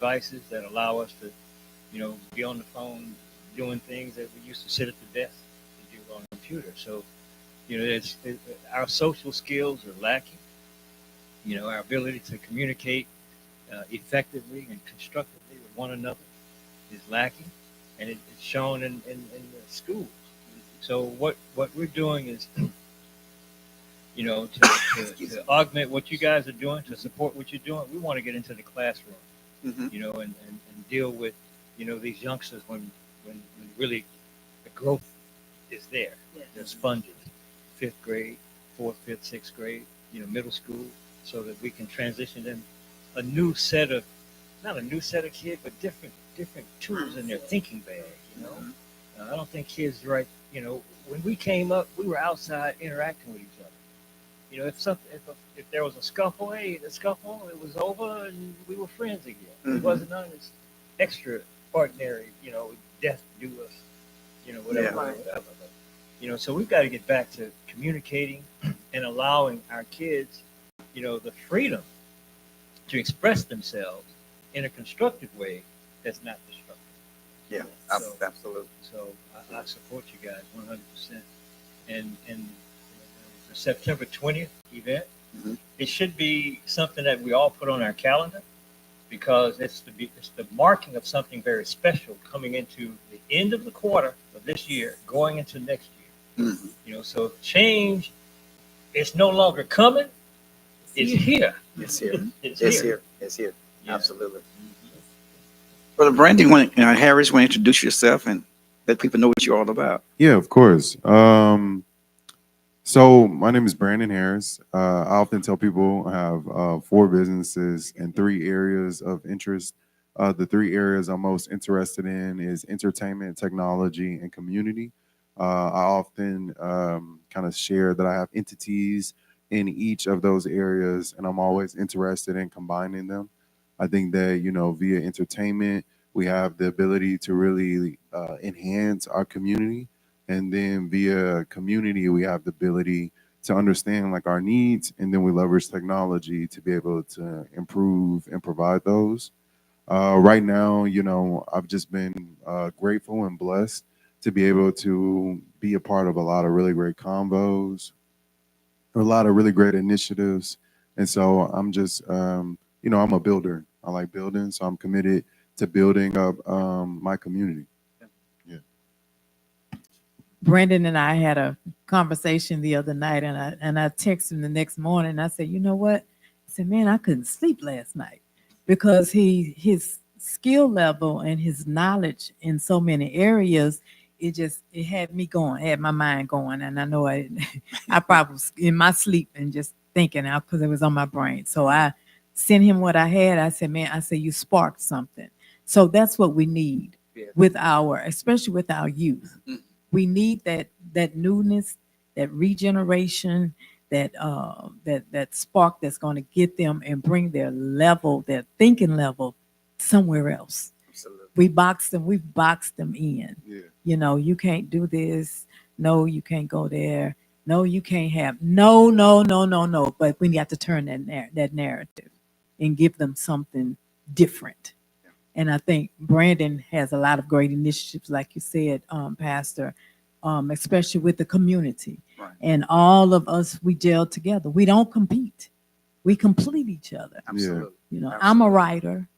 devices that allow us to, be on the phone doing things that we used to sit at the desk to do on a computer. So, our social skills are lacking. Our ability to communicate effectively and constructively with one another is lacking, and it's shown in the schools. So what we're doing is, to augment what you guys are doing, to support what you're doing, we want to get into the classroom, and deal with, these youngsters when really the growth is there. Yeah. They're sponges, fifth grade, fourth, fifth, sixth grade, middle school, so that we can transition them a new set of, not a new set of kids, but different tools in their thinking bag. I don't think kids right. When we came up, we were outside interacting with each other. If there was a scuffle, hey, the scuffle, it was over, and we were friends again. It wasn't none of this extraordinary, death do us, whatever, Yeah. whatever. But, so we've got to get back to communicating and allowing our kids, the freedom to express themselves in a constructive way that's not destructive. Yeah, So, absolutely. So I support you guys 100%. And the September 20th event, it should be something that we all put on our calendar, because it's the marking of something very special coming into the end of the quarter of this year, going into next year. So change is no longer coming; it's here. It's here. It's It's here. here. It's here. Yeah. Absolutely. Brother Brandon, Harris, want to introduce yourself and let people know what you're all about. Yeah, of course. So my name is Brandon Harris. I often tell people I have four businesses and three areas of interest. The three areas I'm most interested in is entertainment, technology, and community. I often kind of share that I have entities in each of those areas, and I'm always interested in combining them. I think that, via entertainment, we have the ability to really enhance our community. And then via community, we have the ability to understand like our needs, and then we leverage technology to be able to improve and provide those. Right now, I've just been grateful and blessed to be able to be a part of a lot of really great combos, a lot of really great initiatives. And so I'm just, I'm a builder. I like building, so I'm committed to building up my community. Yeah. Brandon and I had a conversation the other night, and I texted him the next morning. I said, you know what? I said, man, I couldn't sleep last night because his skill level and his knowledge in so many areas, it had me going, had my mind going, and I know I probably was in my sleep and just thinking out because it was on my brain. So I sent him what I had. I said, man, you sparked something. So that's what we need with especially with our youth. We need that newness, that regeneration, that spark that's going to get them and bring their thinking level somewhere else. Absolutely. We've boxed them in. Yeah. You can't do this. No, you can't go there. No, you can't have. No, no, no, no, no. But we have to turn that narrative and give them something different. And I think Brandon has a lot of great initiatives, like you said, Pastor, especially with the community. Right. And all of us, we gel together. We don't compete. We complete each other. Absolutely. I'm a writer.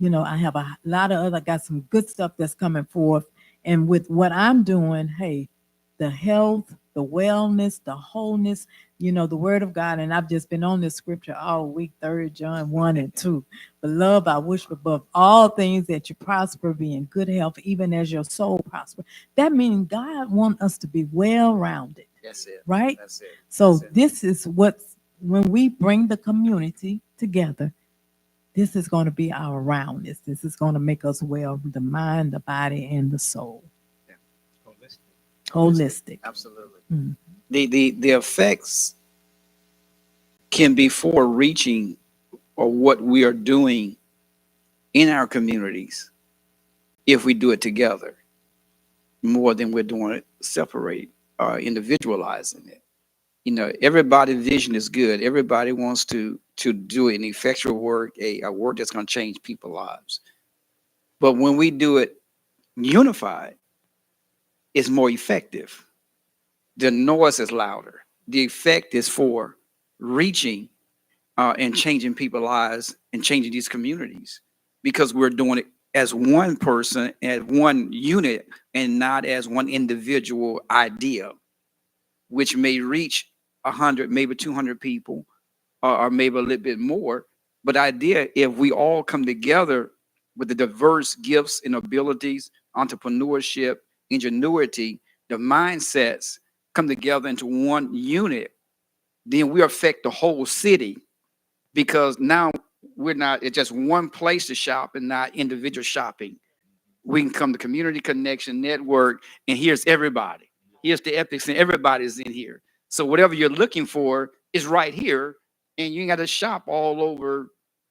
I have a lot of got some good stuff that's coming forth. And with what I'm doing, hey, the health, the wellness, the wholeness, the word of God. And I've just been on this scripture all week, 3 John 1 and 2. Beloved, I wish above all things that you prosper, be in good health, even as your soul prosper. That means God wants us to be well-rounded. That's it. Right? That's it. So That's it. this is when we bring the community together, this is going to be our roundness. This is going to make us well, the mind, the body, and the soul. Yeah. Holistic. Absolutely. Mhm. The effects can be far-reaching or what we are doing in our communities if we do it together more than we're doing it separate or individualizing it. Everybody's vision is good. Everybody wants to to do an effectual work, a work that's going to change people's lives. But when we do it unified, it's more effective. The noise is louder. The effect is for reaching and changing people's lives and changing these communities because we're doing it as one person, as one unit, and not as one individual idea, which may reach 100, maybe 200 people, or maybe a little bit more. But the idea, if we all come together with the diverse gifts and abilities, entrepreneurship, ingenuity, the mindsets come together into one unit, then we affect the whole city because now we're not, it's just one place to shop and not individual shopping. We can come to community connection network, and here's everybody. Here's the epics, and everybody's in here. So whatever you're looking for is right here, and you ain't got to shop all over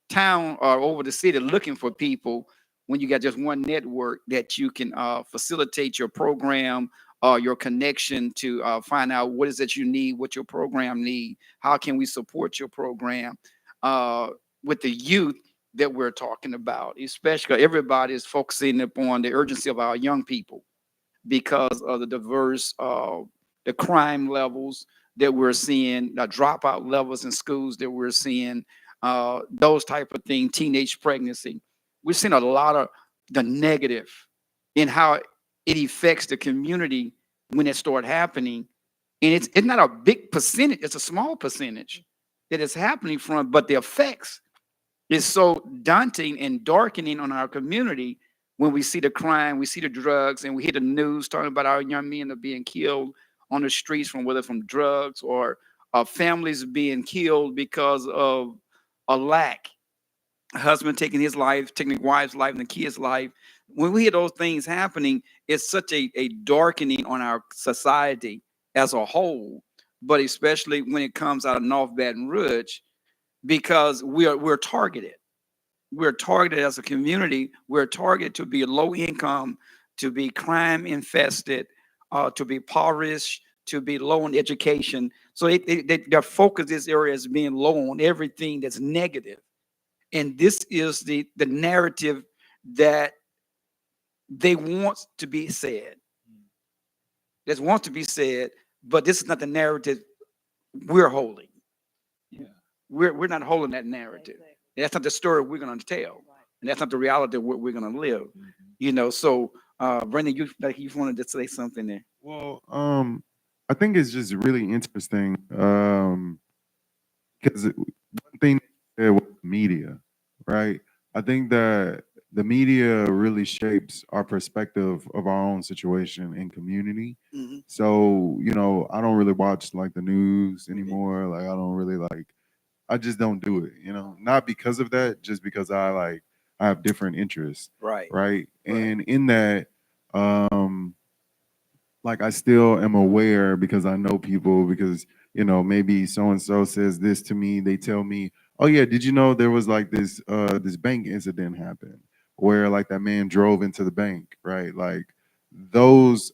town or over the city looking for people when you got just one network that you can facilitate your program or your connection to find out what is it you need, what your program need, how can we support your program uh, with the youth that we're talking about, especially everybody is focusing upon the urgency of our young people because of the diverse, the crime levels that we're seeing, the dropout levels in schools that we're seeing, those type of things, teenage pregnancy. We're seeing a lot of the negative in how it affects the community when it start happening. And it's not a big percentage, it's a small percentage that is happening from, but the effects is so daunting and darkening on our community when we see the crime, we see the drugs, and we hear the news talking about our young men that are being killed on the streets from whether from drugs or families being killed because of a lack. A husband taking his life, taking the wife's life and the kid's life. When we hear those things happening, it's such a darkening on our society as a whole, but especially when it comes out of North Baton Rouge, because we're targeted. We're targeted as a community. We're targeted to be low income, to be crime infested, to be impoverished, to be low on education. So their focus this area is being low on everything that's negative. And this is the narrative that they want to be said. That wants to be said, but this is not the narrative we're holding. Yeah. We're not holding that narrative. That's not the story we're going to tell, and that's not the reality of what we're going to live. You know, so Brandon, you wanted to say something there. Well, I think it's just really interesting because one thing there was media, right? I think that the media really shapes our perspective of our own situation and community. Mhm. So, you know, I don't really watch like the news anymore. Like, I don't really like, I just don't do it, you know, not because of that, just because I have different interests, Right. right? Right. And in that, um, like I still am aware because I know people because you know maybe so and so says this to me, they tell me, oh yeah, did you know there was like this bank incident happened where like that man drove into the bank, right? Like those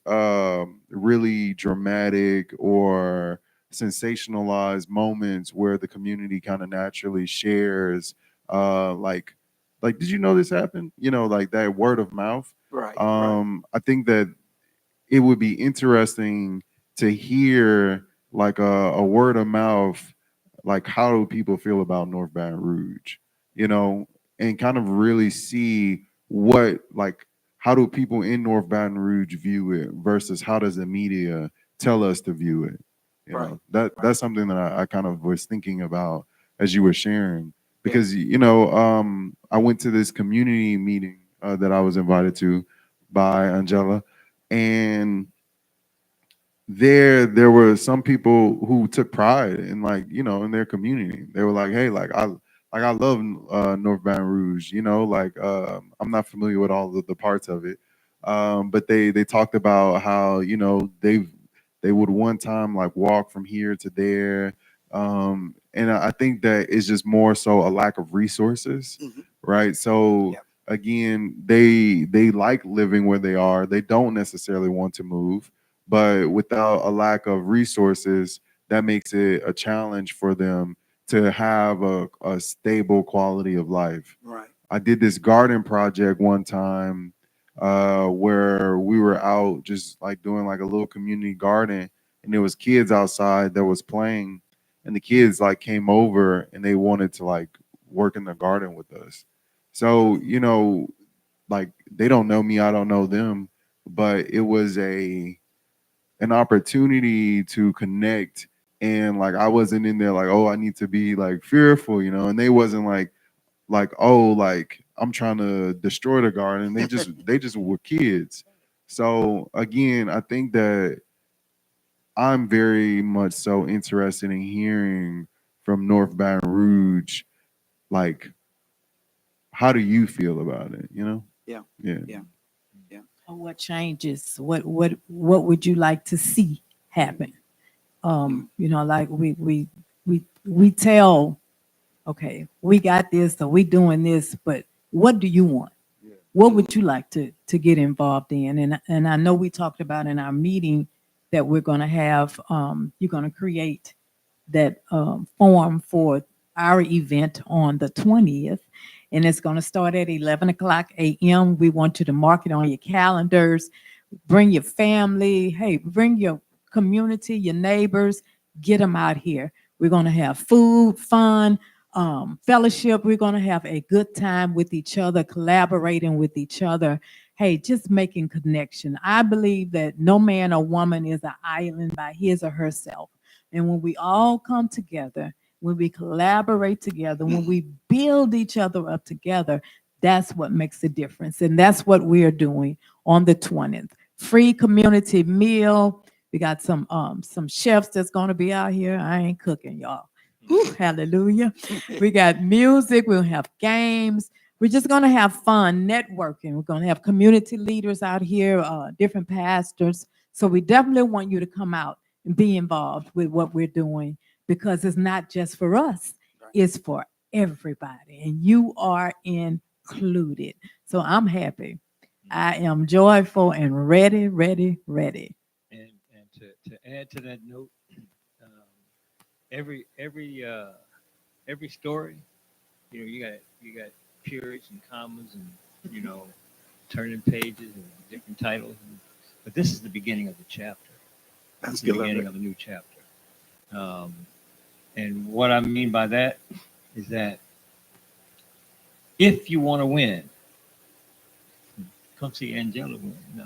really dramatic or sensationalized moments where the community kind of naturally shares like did you know this happened, you know, like that word of mouth. Right. Right. I think that it would be interesting to hear like a word of mouth, like how do people feel about North Baton Rouge, you know, and kind of really see what like how do people in North Baton Rouge view it versus how does the media tell us to view it. You Right. know, that's something that I kind of was thinking about as you were sharing Yeah. because you know I went to this community meeting that I was invited to by Angela, and there were some people who took pride in like you know in their community. They were like, hey, I love North Baton Rouge, you know, like I'm not familiar with all of the parts of it, but they talked about how you know they would one time like walk from here to there, and I think that it's just more so a lack of resources, Mhm. right? So Yep. again, they like living where they are. They don't necessarily want to move, but without a lack of resources, that makes it a challenge for them to have a stable quality of life. Right. I did this garden project one time where we were out just like doing like a little community garden, and there was kids outside that was playing, and the kids like came over and they wanted to like work in the garden with us. So, you know, like they don't know me, I don't know them, but it was an opportunity to connect. And like I wasn't in there like, oh, I need to be like fearful, you know, and they wasn't like, oh, like I'm trying to destroy the garden. They just were kids. So again, I think that I'm very much so interested in hearing from North Baton Rouge, like, how do you feel about it? You know? Yeah. Yeah. Yeah. What changes? What would you like to see happen? You know, like we tell, okay, we got this, so we doing this, but what do you want? What would you like to get involved in? And I know we talked about in our meeting that we're going to have, you're going to create that form for our event on the 20th, and it's going to start at 11 o'clock a.m. We want you to mark it on your calendars. Bring your family. Hey, bring your community, your neighbors. Get them out here. We're going to have food, fun, fellowship. We're going to have a good time with each other, collaborating with each other. Hey, just making connection. I believe that no man or woman is an island by his or herself. And when we all come together, when we collaborate together, when we build each other up together, that's what makes a difference. And that's what we are doing on the 20th. Free community meal. We got some chefs that's going to be out here. I ain't cooking, y'all. Whew, hallelujah. We got music. We'll have games. We're just going to have fun networking. We're going to have community leaders out here, different pastors. So we definitely want you to come out and be involved with what we're doing, because it's not just for us, it's for everybody. And you are included. So I'm happy. I am joyful and ready, ready, ready. And to add to that note, um, every story, you know, you got periods and commas and, you know, turning pages and different titles, but this is the beginning of the chapter. That's The good. beginning of a new chapter. And what I mean by that is that if you want to win, come see Angela win. No.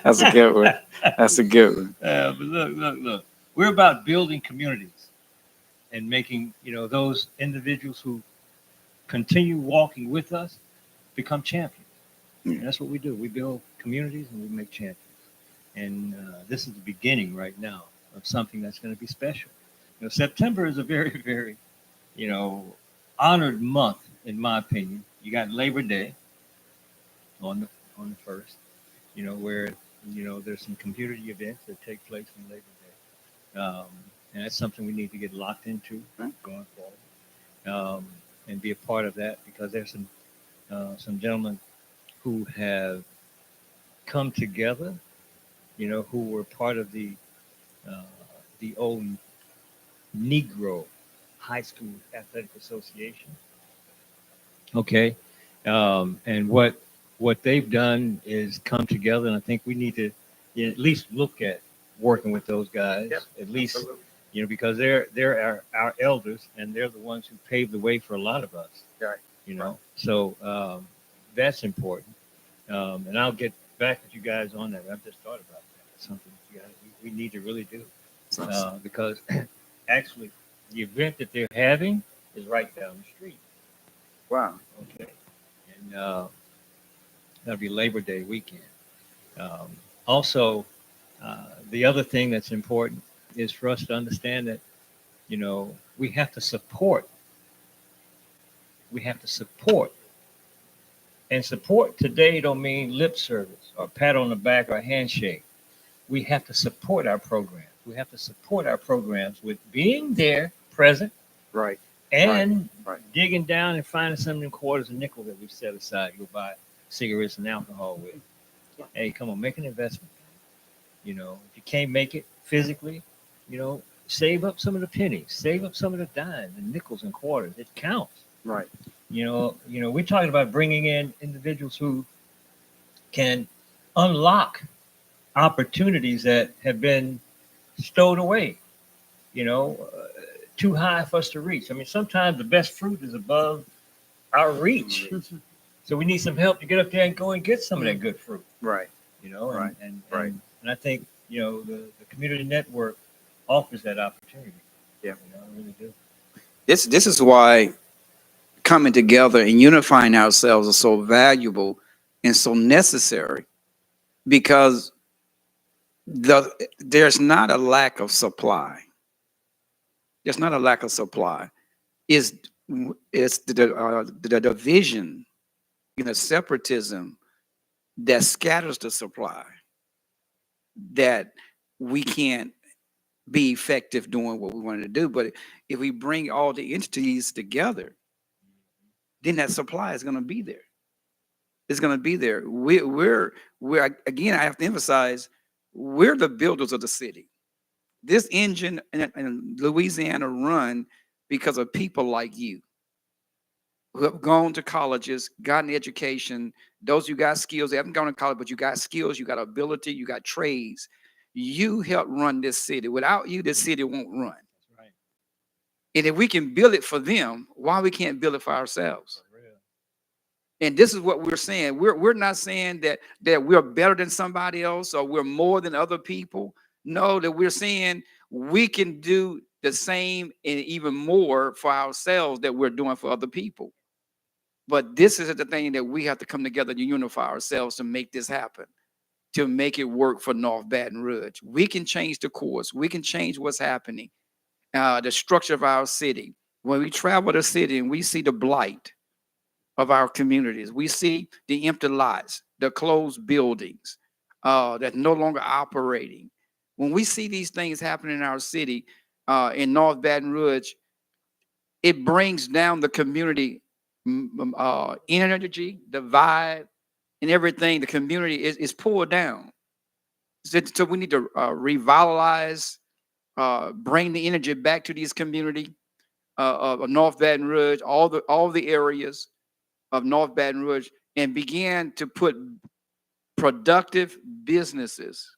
That's a good one. That's a good one. But look. We're about building communities and making, you know, those individuals who continue walking with us become champions. And that's what we do. We build communities and we make champions. And this is the beginning right now of something that's going to be special. You know, September is a very, very, you know, honored month, in my opinion. You got Labor Day on the first, you know, where, you know, there's some community events that take place on Labor Day. And that's something we need to get locked into going forward, and be a part of that, because there's some gentlemen who have come together, you know, who were part of the old Negro High School Athletic Association. Okay, and what they've done is come together, and I think we need to, you know, at least look at working with those guys. Yep, at least, absolutely. You know, because they're our elders, and they're the ones who paved the way for a lot of us. Right. You know, right. So that's important. And I'll get back with you guys on that. I've just thought about that. It's something you guys, we need to really do, because actually the event that they're having is right down the street. Wow. Okay. And that'll be Labor Day weekend. Also, the other thing that's important is for us to understand that, you know, we have to support. We have to support. And support today don't mean lip service or pat on the back or handshake. We have to support our programs. We have to support our programs with being there, present, Right. and Right. digging down and finding some of them quarters and nickels that we've set aside to go buy cigarettes and alcohol with. Yeah. Hey, come on, make an investment. You know, if you can't make it physically, you know, save up some of the pennies, save up some of the dimes and nickels and quarters. It counts. Right. We're talking about bringing in individuals who can unlock opportunities that have been stowed away, too high for us to reach. I mean, sometimes the best fruit is above our reach. So we need some help to get up there and go and get some of that good fruit. Right. Right. And Right. I think, the community network offers that opportunity. Yeah. I really do. This is why coming together and unifying ourselves is so valuable and so necessary, because there's not a lack of supply. There's not a lack of supply. It's the division, separatism that scatters the supply, that we can't be effective doing what we wanted to do. But if we bring all the entities together, then that supply is going to be there. It's going to be there. We're again, I have to emphasize, we're the builders of the city. This engine in Louisiana run because of people like you who have gone to colleges, gotten education. Those who got skills, they haven't gone to college, but you got skills, you got ability, you got trades. You help run this city. Without you, this city won't run. That's right. And if we can build it for them, why we can't build it for ourselves? For real. And this is what we're saying. We're not saying that we're better than somebody else or we're more than other people. No, that we're saying we can do the same and even more for ourselves that we're doing for other people. But this is the thing that we have to come together to unify ourselves to make this happen, to make it work for North Baton Rouge. We can change the course. We can change what's happening, the structure of our city. When we travel the city and we see the blight of our communities, we see the empty lots, the closed buildings that no longer operating. When we see these things happening in our city, in North Baton Rouge, it brings down the community energy, the vibe, and everything. The community is pulled down. So we need to revitalize, bring the energy back to these community of North Baton Rouge, all the areas of North Baton Rouge, and begin to put productive businesses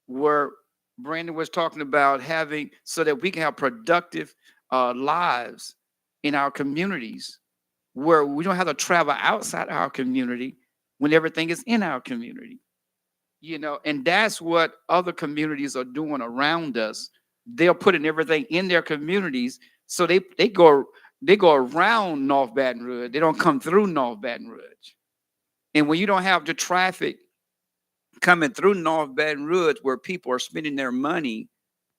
where Brandon was talking about having, so that we can have productive lives in our communities, where we don't have to travel outside our community when everything is in our community. And that's what other communities are doing around us. They're putting everything in their communities, so they go around North Baton Rouge. They don't come through North Baton Rouge. And when you don't have the traffic coming through North Baton Rouge, where people are spending their money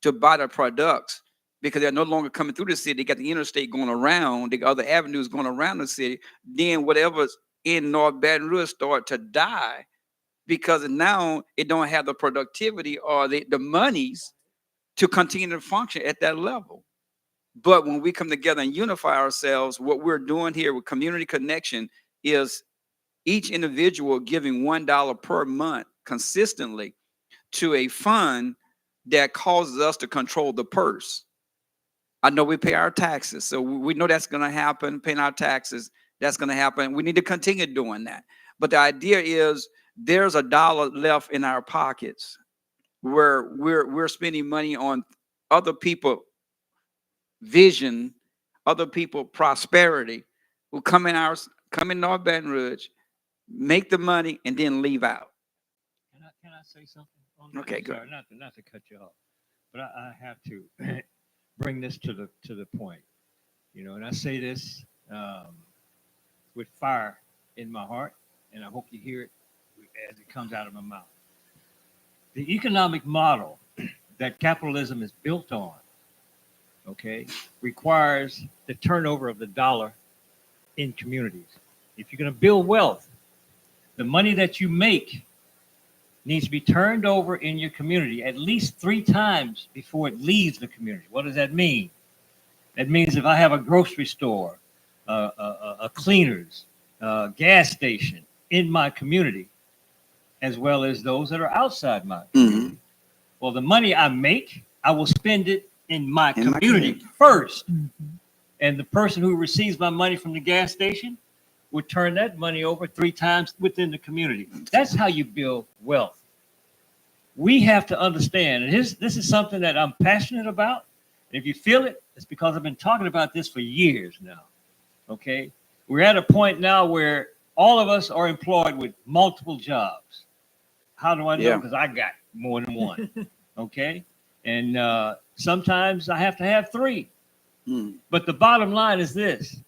to buy the products because they're no longer coming through the city, they got the interstate going around, the other avenues going around the city, then whatever's in North Baton Rouge start to die, because now it don't have the productivity or the monies to continue to function at that level. But when we come together and unify ourselves, what we're doing here with Community Connection is each individual giving $1 per month consistently to a fund that causes us to control the purse. I know we pay our taxes, so we know that's going to happen. Paying our taxes, that's going to happen. We need to continue doing that. But the idea is there's $1 left in our pockets where we're spending money on other people vision, other people prosperity, who come in North Baton Rouge, make the money, and then leave out. Can I say something on that? Okay, good. Sorry, not to cut you off, but I have to bring this to the point, and I say this with fire in my heart, and I hope you hear it as it comes out of my mouth. The economic model that capitalism is built on, requires the turnover of the dollar in communities. If you're going to build wealth, the money that you make needs to be turned over in your community at least 3 times before it leaves the community. What does that mean? That means if I have a grocery store, a cleaners, gas station in my community, as well as those that are outside my community, well, the money I make I will spend it in my In my community community. first. Mhm. And the person who receives my money from the gas station would turn that money over 3 times within the community. That's how you build wealth. We have to understand, and this is something that I'm passionate about. And if you feel it, it's because I've been talking about this for years now. Okay? We're at a point now where all of us are employed with multiple jobs. How do I know? Yeah. Because I got more than one. Okay? And sometimes I have to have 3. Mm. But the bottom line is this.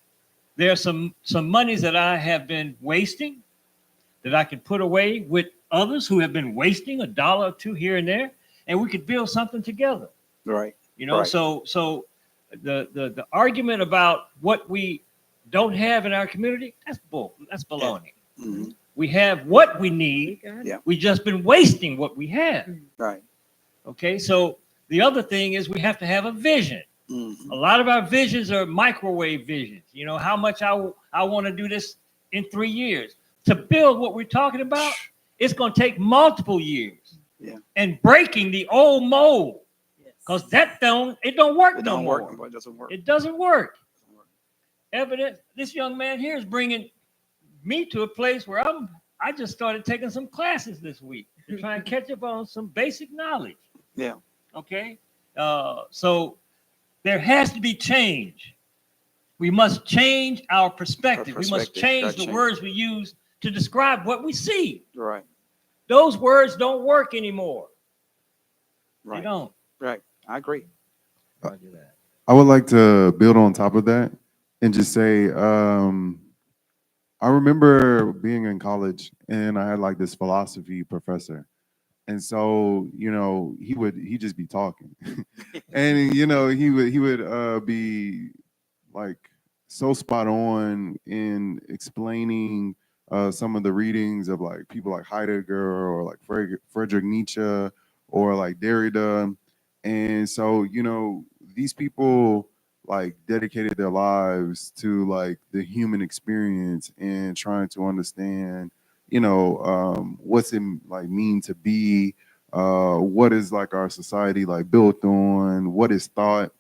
There are some monies that I have been wasting that I can put away with others who have been wasting $1 or 2 here and there, and we could build something together. Right. You know, Right. so the argument about what we don't have in our community, that's bull. That's baloney. Mm-hmm. We have what we need. Yeah. We just been wasting what we have. Right. Okay, so the other thing is we have to have a vision. Mm-hmm. A lot of our visions are microwave visions. You know, how much I want to do this in 3 years. To build what we're talking about, it's going to take multiple years. Yeah. And breaking the old mold. Because it don't work It no don't more. work. No more. It doesn't work. It doesn't work. Evident. This young man here is bringing me to a place where I just started taking some classes this week to try and catch up on some basic knowledge. Yeah. Okay. So there has to be change. We must change our perspective. We must change the words we use to describe what we see. Right. Those words don't work anymore. Right. They don't. Right. I agree. Roger that. I would like to build on top of that and just say, I remember being in college and I had like this philosophy professor. And so, you know, he'd just be talking. And, you know, he would be like so spot on in explaining some of the readings of like people like Heidegger or like Friedrich Nietzsche or like Derrida. And so, you know, these people like dedicated their lives to like the human experience and trying to understand, you know, what's it like mean to be, what is like our society like built on, what is thought.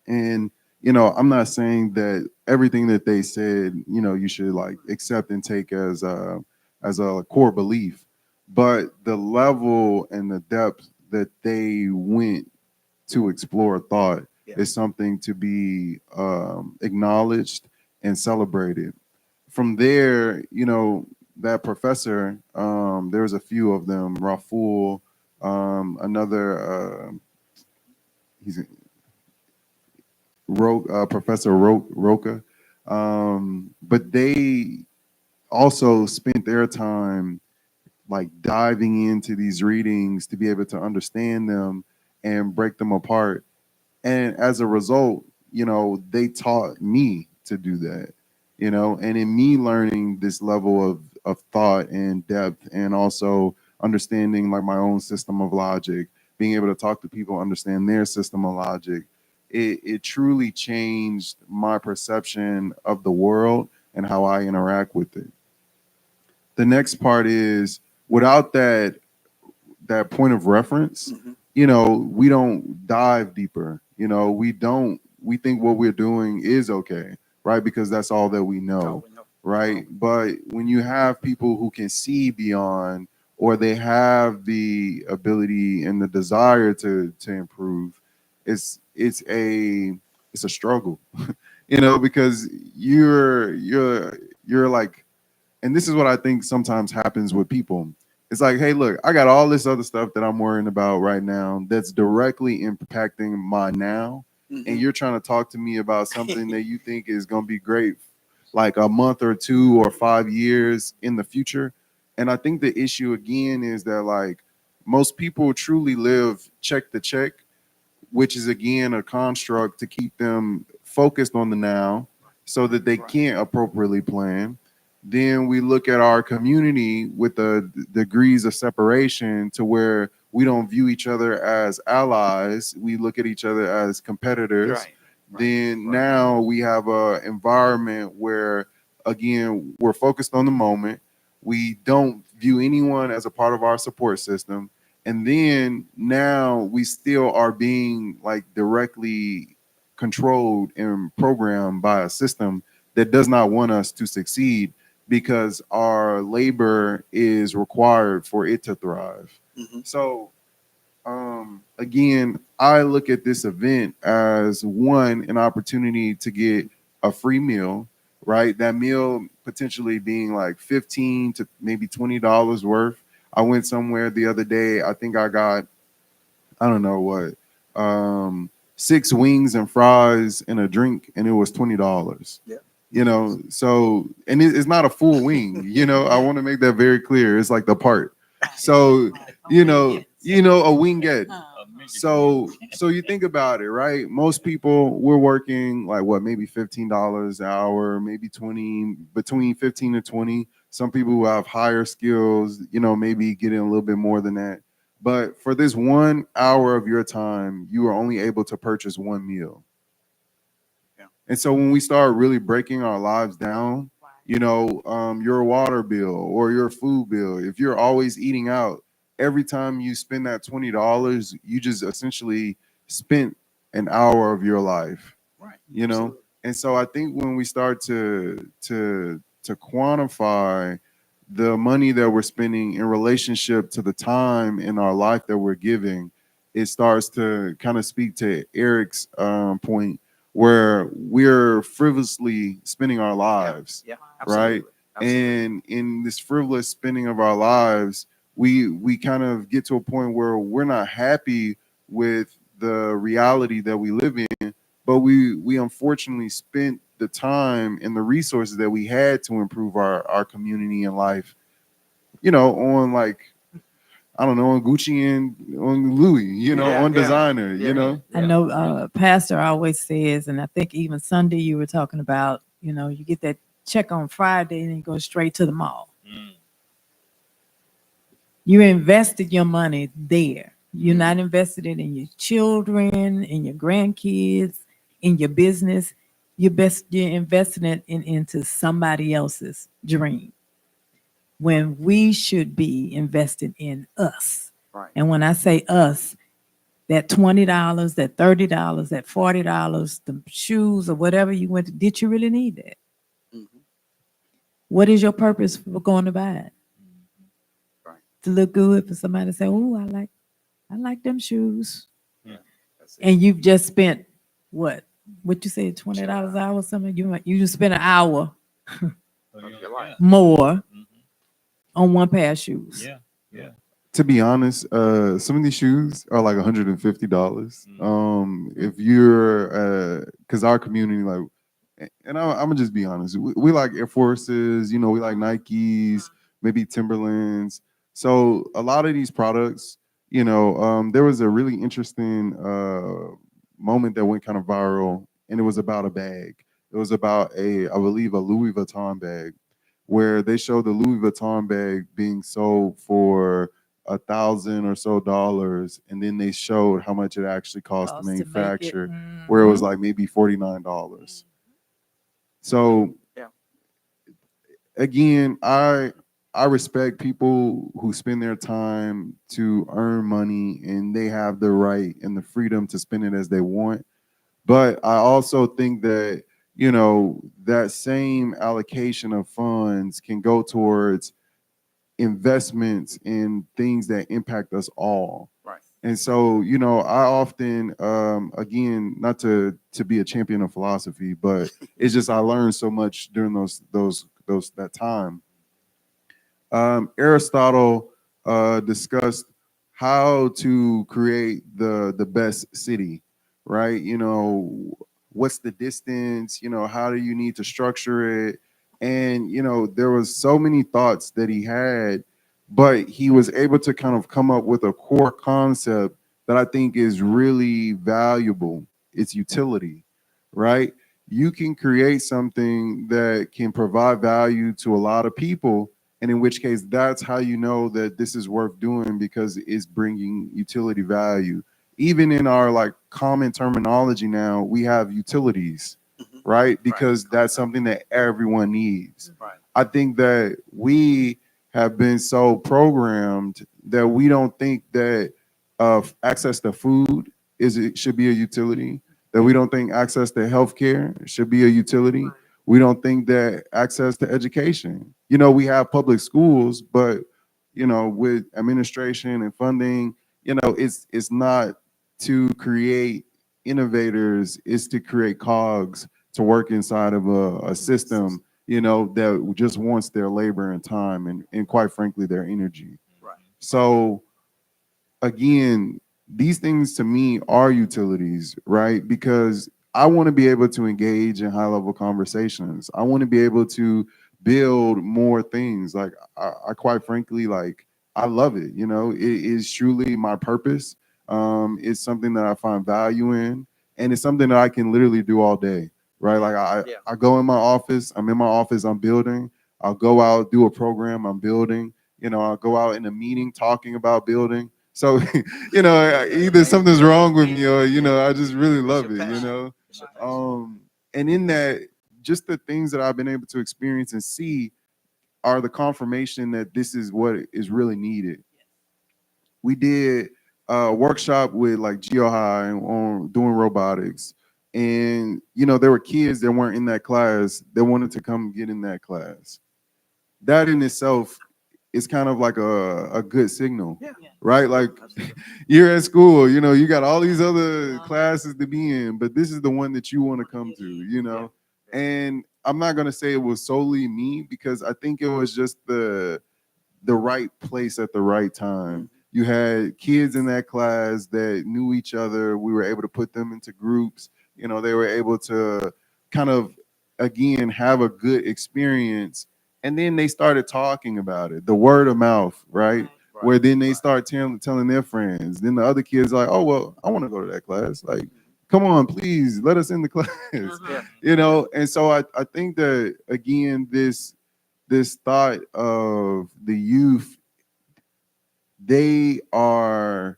And you know, I'm not saying that everything that they said, you know, you should like accept and take as a core belief, but the level and the depth that they went to explore thought is something to be acknowledged and celebrated. From there, you know, that professor, there's a few of them, Raful, another, he's Professor Roca, but they also spent their time like diving into these readings to be able to understand them and break them apart. And as a result, you know, they taught me to do that, you know, and in me learning this level of thought and depth and also understanding like my own system of logic, being able to talk to people, understand their system of logic, it truly changed my perception of the world and how I interact with it. The next part is without that point of reference, Mm-hmm. you know, we don't dive deeper. You know, we think what we're doing is okay, right? Because that's all that we know, right? But when you have people who can see beyond or they have the ability and the desire to improve, it's a struggle, you know, because you're like, and this is what I think sometimes happens with people. It's like, hey, look, I got all this other stuff that I'm worrying about right now that's directly impacting my now. Mm-hmm. And you're trying to talk to me about something that you think is going to be great like a month or 2 or 5 years in the future. And I think the issue again is that like most people truly live check to check, which is again a construct to keep them focused on the now so that they can't appropriately plan. Then we look at our community with the degrees of separation to where we don't view each other as allies. We look at each other as competitors. Right. Then now we have an environment where, again, we're focused on the moment. We don't view anyone as a part of our support system. And then now we still are being like directly controlled and programmed by a system that does not want us to succeed because our labor is required for it to thrive. So again, I look at this event as one, an opportunity to get a free meal, right? That meal potentially being like 15 to maybe $20 worth. I went somewhere the other day. I think I got, I don't know what, 6 wings and fries and a drink, and it was $20. Yeah. You know, so, and it's not a full wing, you know, I want to make that very clear. It's like the part. So, you know, a wingette. So you think about it, right? Most people, we're working like what, maybe $15 an hour, maybe 20, between 15 and 20. Some people who have higher skills, you know, maybe getting a little bit more than that. But for this 1 hour of your time, you are only able to purchase one meal. And so when we start really breaking our lives down, you know, your water bill or your food bill, if you're always eating out, every time you spend that $20, you just essentially spent an hour of your life. Right. You know? Absolutely. And so I think when we start to quantify the money that we're spending in relationship to the time in our life that we're giving, it starts to kind of speak to Eric's point, where we're frivolously spending our lives, Yeah. right? Absolutely. And in this frivolous spending of our lives, we kind of get to a point where we're not happy with the reality that we live in, but we unfortunately spent the time and the resources that we had to improve our community and life, you know, on like, I don't know, on Gucci and on Louis, you know, Yeah, on yeah. designer, Yeah. you know. I know Pastor always says, and I think even Sunday you were talking about, you know, you get that check on Friday and you go straight to the mall. You invested your money there. You're not invested it in your children, in your grandkids, in your business. You're investing it into somebody else's dream, when we should be invested in us. Right. And when I say us, that $20, that $30, that $40, the shoes or whatever you went to, did you really need that? Mhm. What is your purpose for going to buy it? Right. To look good, for somebody to say, "Oh, I like them shoes." That's it. And you've just spent what you said, $20 an hour or something. You just spent an hour Of your life. more on one pair of shoes. Yeah, yeah. To be honest, some of these shoes are like $150. If you're, because our community, like, and I'm gonna just be honest, we like Air Forces, you know, we like Nikes, maybe Timberlands. So a lot of these products, you know, there was a really interesting moment that went kind of viral, and it was about a bag. It was about I believe, a Louis Vuitton bag, where they showed the Louis Vuitton bag being sold for $1,000 or so, and then they showed how much it actually cost to Cost to make it. manufacture, where it was like maybe $49. So Yeah. again, I respect people who spend their time to earn money, and they have the right and the freedom to spend it as they want. But I also think that, you know, that same allocation of funds can go towards investments in things that impact us all. Right. And so, you know, I often, again, not to be a champion of philosophy, but it's just I learned so much during that time. Aristotle discussed how to create the best city, right? You know, what's the distance? You know, how do you need to structure it? And you know, there was so many thoughts that he had, but he was able to kind of come up with a core concept that I think is really valuable. It's utility, right? You can create something that can provide value to a lot of people, and in which case that's how you know that this is worth doing, because it's bringing utility value. Even in our like common terminology now, we have utilities, right? Because that's something that everyone needs. Right. I think that we have been so programmed that we don't think that access to food it should be a utility. That we don't think access to healthcare should be a utility. We don't think that access to education. We have public schools, but with administration and funding, it's not to create innovators, it's to create cogs to work inside of a system, that just wants their labor and time and quite frankly, their energy. Right. So again, these things to me are utilities, right? Because I want to be able to engage in high level conversations. I want to be able to build more things. Like I quite frankly, like I love it. It is truly my purpose. It's something that I find value in, and it's something that I can literally do all day, right? Like I go in my office, I'm in my office, I'm building. I'll go out, do a program, I'm building. I'll go out in a meeting talking about building. So, either something's wrong with me or, I just really love it. And in that, just the things that I've been able to experience and see are the confirmation that this is what is really needed. We did a workshop with like GeoHigh on doing robotics. And, there were kids that weren't in that class that wanted to come get in that class. That in itself is kind of like a good signal, right? Like you're at school, you got all these other classes to be in, but this is the one that you want to come to. And I'm not going to say it was solely me because I think it was just the right place at the right time. You had kids in that class that knew each other. We were able to put them into groups. They were able to kind of, again, have a good experience. And then they started talking about it, the word of mouth, right? Where then they start telling their friends. Then the other kids are like, oh, well, I want to go to that class. Like, come on, please, let us in the class. And so I think that, again, this thought of the youth, they're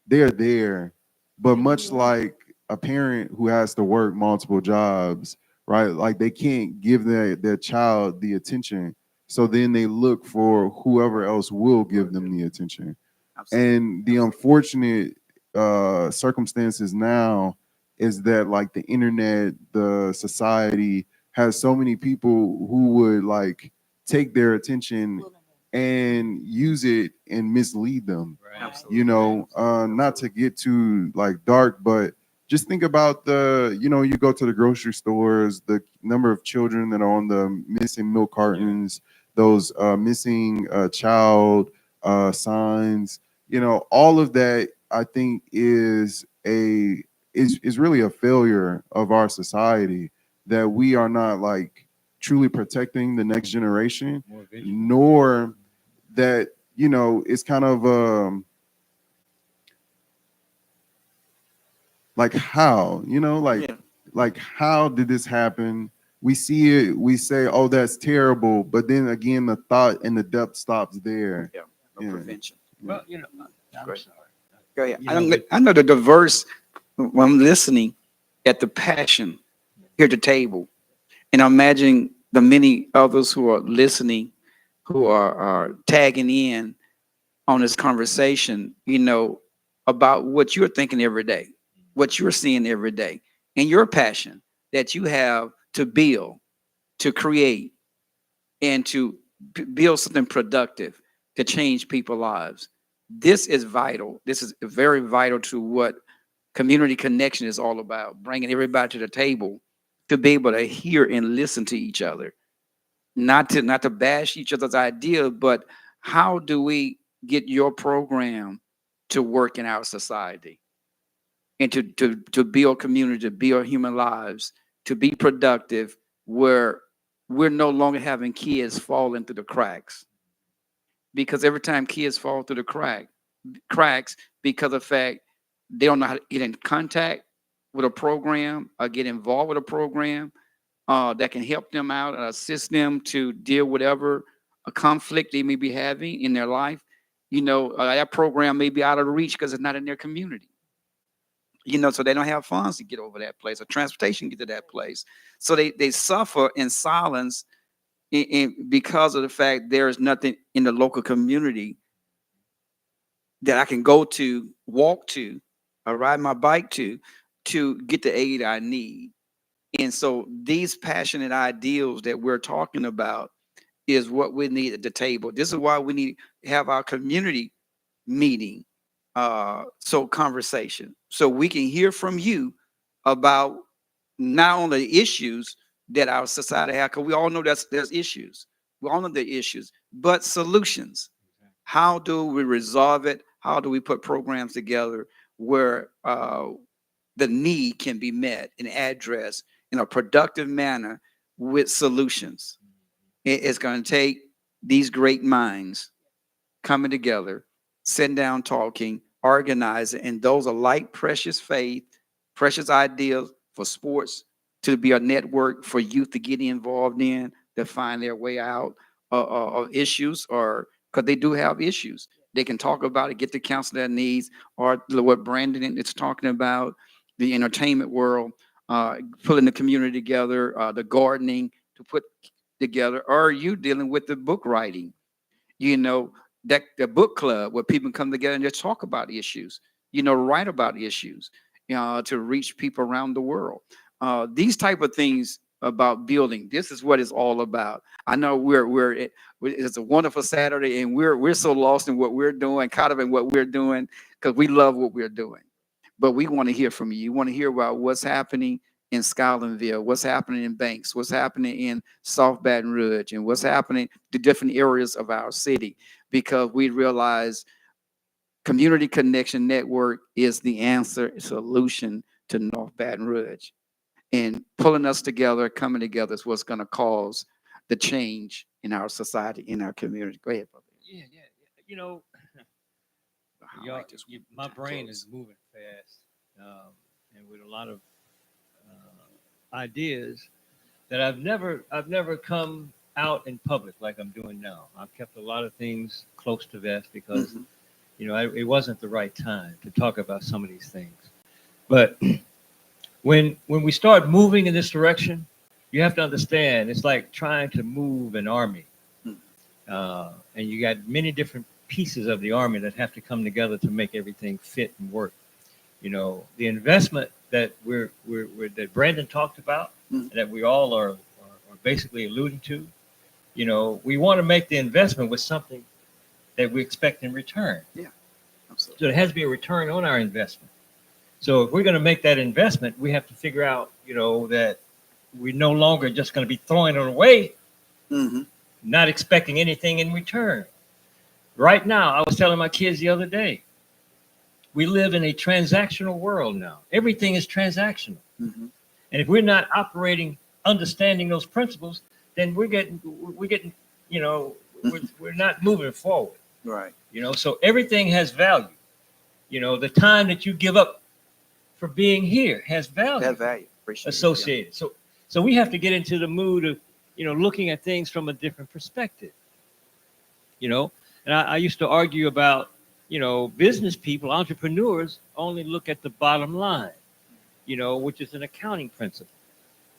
there, but much like a parent who has to work multiple jobs, right? Like they can't give their child the attention. So then they look for whoever else will give them the attention. And the unfortunate circumstances now is that like the internet, the society has so many people who would like take their attention and use it and mislead them. Not to get too like dark, but just think about you go to the grocery stores, the number of children that are on the missing milk cartons, those missing child signs, all of that I think is really a failure of our society, that we are not like truly protecting the next generation, nor that it's kind of like how like how did this happen? We see it, we say, oh, that's terrible, but then again the thought and the depth stops there. Prevention. Well, I'm Great. sorry. Go ahead. You I know the diverse, when I'm listening at the passion here at the table, and I'm imagining the many others who are listening, who are tagging in on this conversation, about what you're thinking every day, what you're seeing every day, and your passion that you have to build, to create, and to build something productive to change people's lives. This is vital. This is very vital to what community connection is all about, bringing everybody to the table to be able to hear and listen to each other, not to bash each other's ideas, but how do we get your program to work in our society and to build community, to build human lives, to be productive, where we're no longer having kids falling through the cracks. Because every time kids fall through the cracks because of the fact they don't know how to get in contact with a program or get involved with a program that can help them out and assist them to deal with whatever a conflict they may be having in their life. That program may be out of reach because it's not in their community. So they don't have funds to get over that place or transportation to get to that place. So they suffer in silence and because of the fact there is nothing in the local community that I can go to, walk to, or ride my bike to get the aid I need. And so these passionate ideals that we're talking about is what we need at the table. This is why we need to have our community meeting, so conversation, so we can hear from you about not only issues that our society have, because we all know there's issues. We all know the issues, but solutions. How do we resolve it? How do we put programs together where the need can be met and addressed in a productive manner with solutions? It's going to take these great minds coming together, sitting down, talking, organizing, and those are like precious faith, precious ideas for sports to be a network for youth to get involved in, to find their way out of issues, or because they do have issues. They can talk about it, get the counsel their needs, or what Brandon is talking about, the entertainment world, pulling the community together, the gardening to put together, or you dealing with the book writing, you know, that the book club where people come together and just talk about issues, write about issues, to reach people around the world. These type of things about building. This is what it's all about. I know it's a wonderful Saturday, and we're so lost in what we're doing, caught up in what we're doing, because we love what we're doing. But we want to hear from you. You want to hear about what's happening in Scotlandville, what's happening in Banks, what's happening in South Baton Rouge, and what's happening to different areas of our city, because we realize Community Connection Network is the answer, solution to North Baton Rouge. And pulling us together, coming together is what's going to cause the change in our society, in our community. Go ahead, brother. Yeah. My brain is moving fast, and with a lot of ideas that I've never come out in public like I'm doing now. I've kept a lot of things close to vest because it wasn't the right time to talk about some of these things. But when we start moving in this direction, you have to understand it's like trying to move an army, and you got many different pieces of the army that have to come together to make everything fit and work. The investment that that Brandon talked about, that we all are basically alluding to. We want to make the investment with something that we expect in return. Yeah, absolutely. So there has to be a return on our investment. So if we're going to make that investment, we have to figure out, that we're no longer just going to be throwing it away, not expecting anything in return. Right now, I was telling my kids the other day, we live in a transactional world now. Everything is transactional. And if we're not operating, understanding those principles, then we're getting, we're not moving forward. Right. So everything has value. The time that you give up for being here has value. That value. Appreciate associated. Yeah. So we have to get into the mood of, looking at things from a different perspective. And I used to argue about, business people, entrepreneurs only look at the bottom line, which is an accounting principle.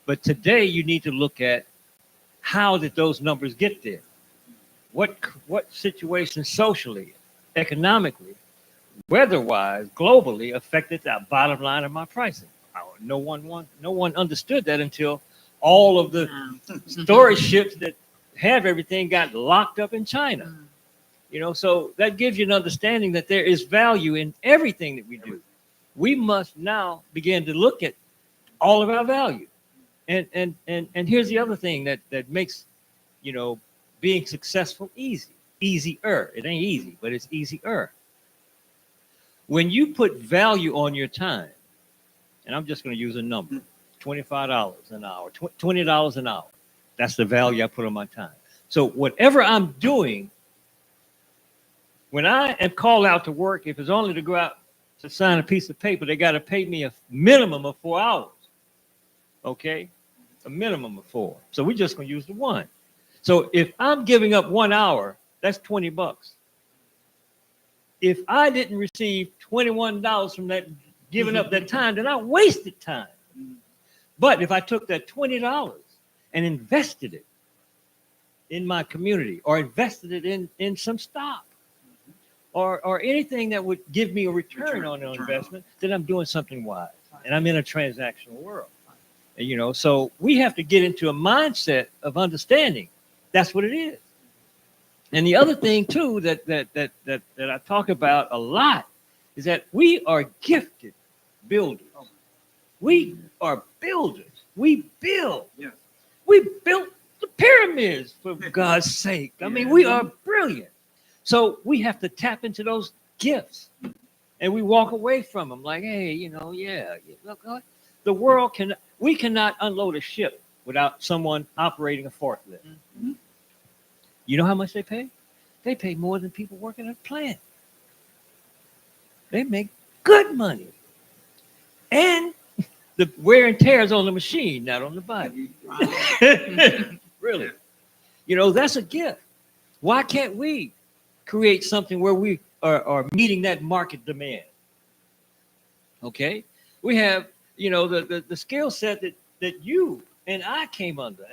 But today you need to look at how did those numbers get there? What situations socially, economically, weather-wise, globally affected that bottom line of my pricing? No one understood that until all of the storage ships that have everything got locked up in China. So that gives you an understanding that there is value in everything that we do. We must now begin to look at all of our value. And here's the other thing that makes, being successful easier. It ain't easy, but it's easier. When you put value on your time, and I'm just going to use a number, $25 an hour, $20 an hour. That's the value I put on my time. So whatever I'm doing, when I am called out to work, if it's only to go out to sign a piece of paper, they got to pay me a minimum of 4 hours. Okay? A minimum of 4. So we're just going to use the 1. So if I'm giving up 1 hour, that's $20. If I didn't receive $21 from that giving up that time, then I wasted time. But if I took that $20 and invested it in my community or invested it in some stock or anything that would give me a return on the investment, then I'm doing something wise. And I'm in a transactional world. And, you know, so we have to get into a mindset of understanding that's what it is. And the other thing too that I talk about a lot is that we are gifted builders. We are builders. We build. Yeah. We built the pyramids, for God's sake. I mean, we are brilliant. So we have to tap into those gifts, and we walk away from them like, hey, you know, yeah, look, the world we cannot unload a ship without someone operating a forklift. Mm-hmm. You know how much they pay? They pay more than people working at a plant. They make good money. And the wear and tear is on the machine, not on the body. Really. You know, that's a gift. Why can't we create something where we are meeting that market demand? Okay. We have, you know, the skill set that you and I came under.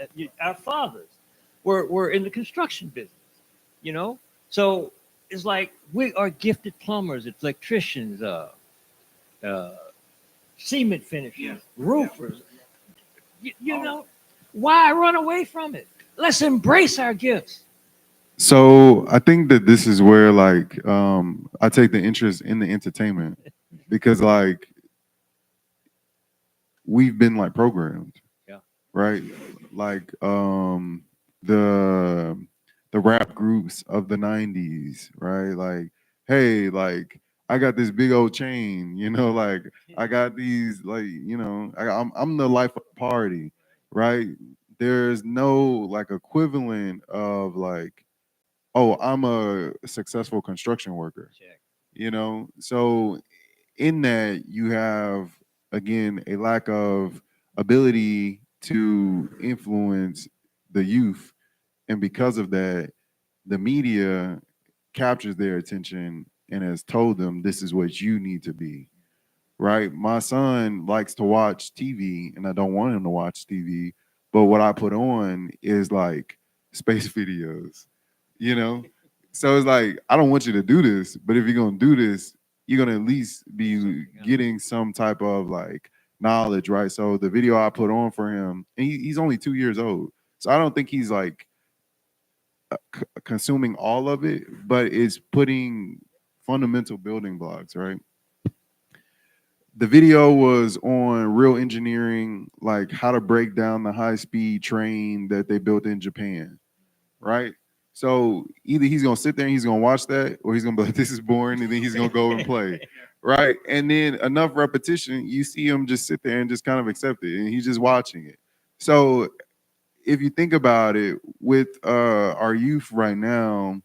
Our fathers were in the construction business, you know? So it's like we are gifted plumbers, electricians, cement finishers, roofers. You know, why run away from it? Let's embrace our gifts. So I think that this is where like I take the interest in the entertainment because like we've been like programmed. Yeah. Right? Like the rap groups of the 90s, right? Like, hey, like I got this big old chain, you know, like I got these like, you know, I'm the life of the party, right? There's no like equivalent of like, oh, I'm a successful construction worker, Check. you know? So in that you have again a lack of ability to influence the youth, and because of that the media captures their attention and has told them this is what you need to be, right? My son likes to watch TV and I don't want him to watch TV, but what I put on is like space videos, you know? So it's like, I don't want you to do this, but if you're gonna do this, you're gonna at least be getting some type of like knowledge, right? So the video I put on for him, and he's only 2 years old. So I don't think he's like consuming all of it, but it's putting fundamental building blocks, right? The video was on real engineering, like how to break down the high-speed train that they built in Japan, right? So either he's gonna sit there and he's gonna watch that, or he's gonna be like, "This is boring," and then he's gonna go and play, right? And then enough repetition, you see him just sit there and just kind of accept it, and he's just watching it. So if you think about it, with our youth right now,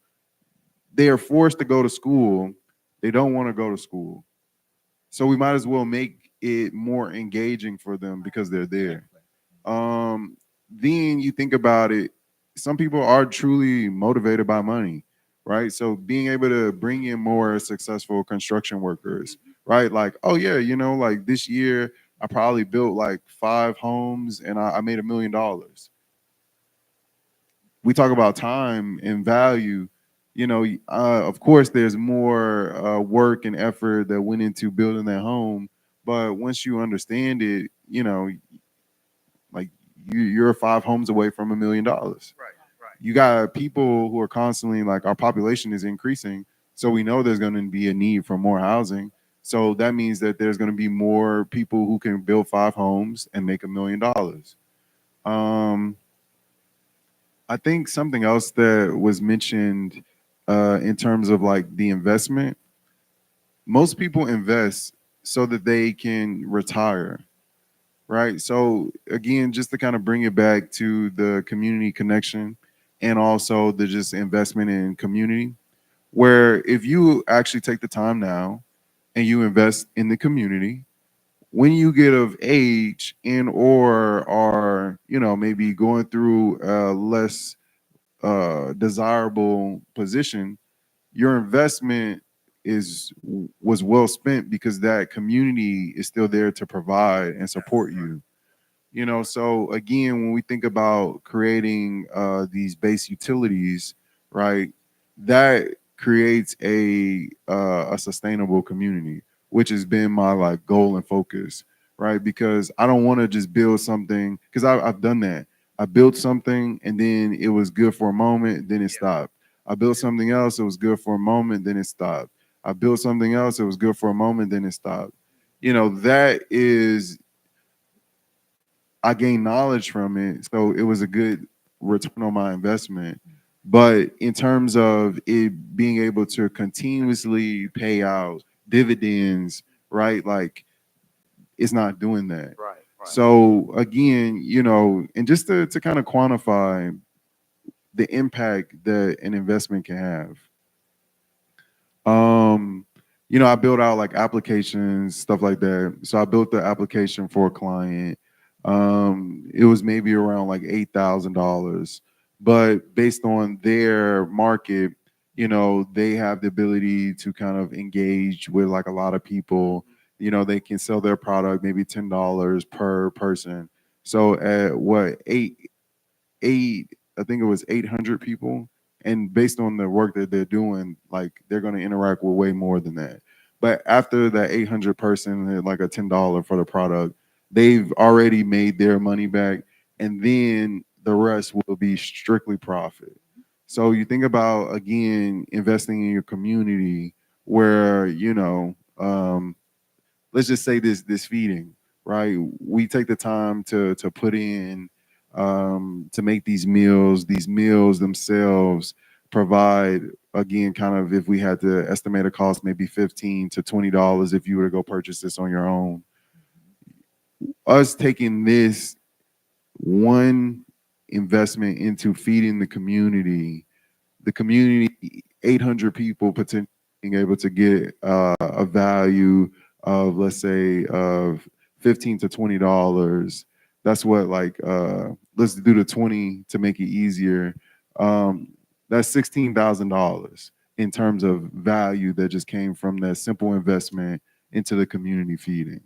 they are forced to go to school. They don't want to go to school. So we might as well make it more engaging for them because they're there. Then you think about it, some people are truly motivated by money, right? So being able to bring in more successful construction workers, right? Like, oh yeah, you know, like this year I probably built like 5 homes and I made $1 million. We talk about time and value. You know, of course, there's more work and effort that went into building that home. But once you understand it, you know, like you're 5 homes away from $1 million. Right, right. You got people who are constantly like, our population is increasing. So we know there's going to be a need for more housing. So that means that there's going to be more people who can build 5 homes and make $1 million. I think something else that was mentioned in terms of like the investment, most people invest so that they can retire, right? So again, just to kind of bring it back to the community connection and also the just investment in community, where if you actually take the time now and you invest in the community, when you get of age and or are, you know, maybe going through less desirable position, your investment was well spent because that community is still there to provide and support you, You know, so again, when we think about creating these base utilities, right, that creates a sustainable community, which has been my like goal and focus, right? Because I don't want to just build something, because I've done that. I built something and then it was good for a moment, then it stopped. I built something else, it was good for a moment, then it stopped. I built something else, it was good for a moment, then it stopped. You know, that is, I gained knowledge from it, so it was a good return on my investment. But in terms of it being able to continuously pay out dividends, right? Like it's not doing that. Right. Right. So again, you know, and just to kind of quantify the impact that an investment can have. Um, you know, I built out like applications, stuff like that. So I built the application for a client. It was maybe around like $8,000, but based on their market, you know, they have the ability to kind of engage with like a lot of people. You know, they can sell their product maybe $10 per person. So at what eight, I think it was 800 people. And based on the work that they're doing, like they're going to interact with way more than that. But after that 800 person, like a $10 for the product, they've already made their money back. And then the rest will be strictly profit. So you think about, again, investing in your community where, you know, let's just say this feeding, right? We take the time to put in to make these meals. These meals themselves provide, again, kind of, if we had to estimate a cost, maybe $15 to $20 if you were to go purchase this on your own. Us taking this one investment into feeding the community, 800 people potentially being able to get a value of, let's say, of $15 to $20. That's what, like, let's do the 20 to make it easier. That's $16,000 in terms of value that just came from that simple investment into the community feeding.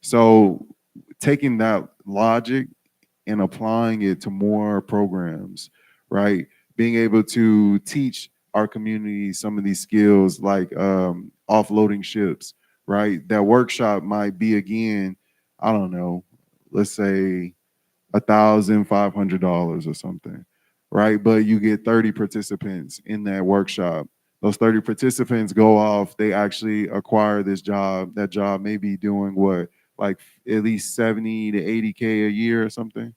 So taking that logic and applying it to more programs, right? Being able to teach our community some of these skills like offloading ships, right? That workshop might be, again, I don't know, let's say $1,500 or something, right? But you get 30 participants in that workshop. Those 30 participants go off, they actually acquire this job. That job may be doing what, like at least 70 to 80K a year or something,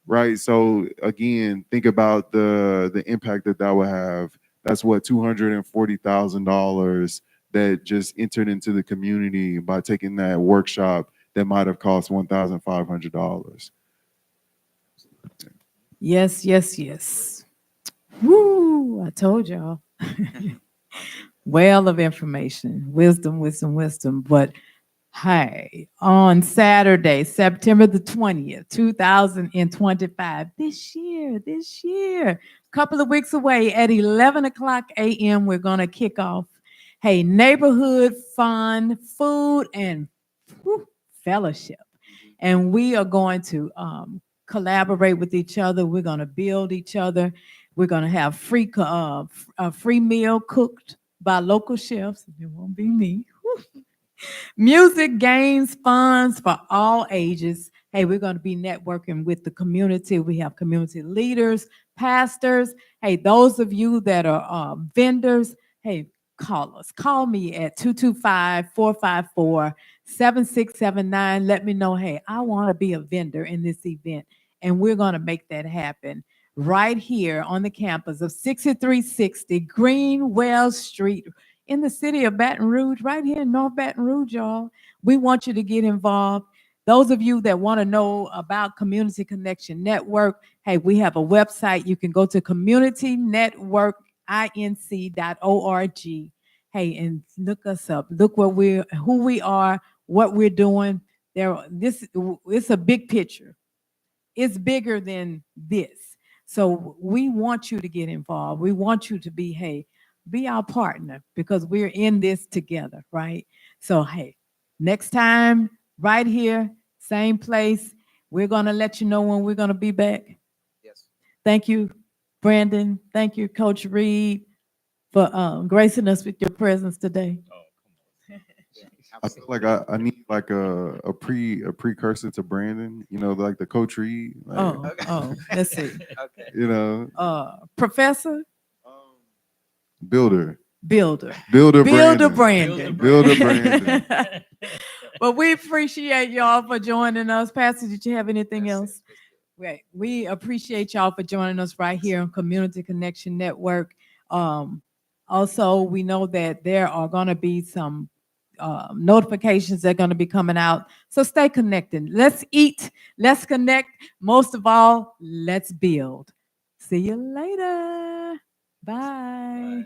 right? So again, think about the impact that would have. That's what, $240,000 that just entered into the community by taking that workshop that might have cost $1,500. Yes, yes, yes. Woo! I told y'all. Well of information, wisdom, wisdom, wisdom. But hey, on Saturday, September the 20th, 2025, this year, couple of weeks away at 11 o'clock a.m., we're going to kick off, hey, neighborhood fun, food, and fellowship. And we are going to collaborate with each other. We're going to build each other. We're going to have a free meal cooked by local chefs. It won't be me. Music, games, funds for all ages. Hey, we're going to be networking with the community. We have community leaders, pastors. Hey, those of you that are vendors, hey, call us. Call me at 225-454-7679. Let me know, hey, I want to be a vendor in this event, and we're going to make that happen right here on the campus of 6360 Greenwell Street, in the city of Baton Rouge, right here in North Baton Rouge, y'all. We want you to get involved. Those of you that want to know about Community Connection Network, hey, we have a website. You can go to communitynetworkinc.org. Hey, and look us up. Look who we are, what we're doing. It's a big picture. It's bigger than this. So we want you to get involved. We want you to be our partner, because we're in this together, right? So, hey, next time, right here, same place, We're going to let you know when we're going to be back. Yes. Thank you, Brandon. Thank you, Coach Reed, for gracing us with your presence today. Oh, come on. I feel like I need like a precursor to Brandon, you know, like the Coach Reed. Like, Let's see. Okay. you know, Professor, builder builder. Builder Brandon. Builder Brandon. But we appreciate y'all for joining us. Pastor, did you have anything else? Right. We appreciate y'all for joining us right here on Community Connection Network. Also, we know that there are going to be some notifications that are going to be coming out. So stay connected. Let's eat. Let's connect. Most of all, let's build. See you later. Bye.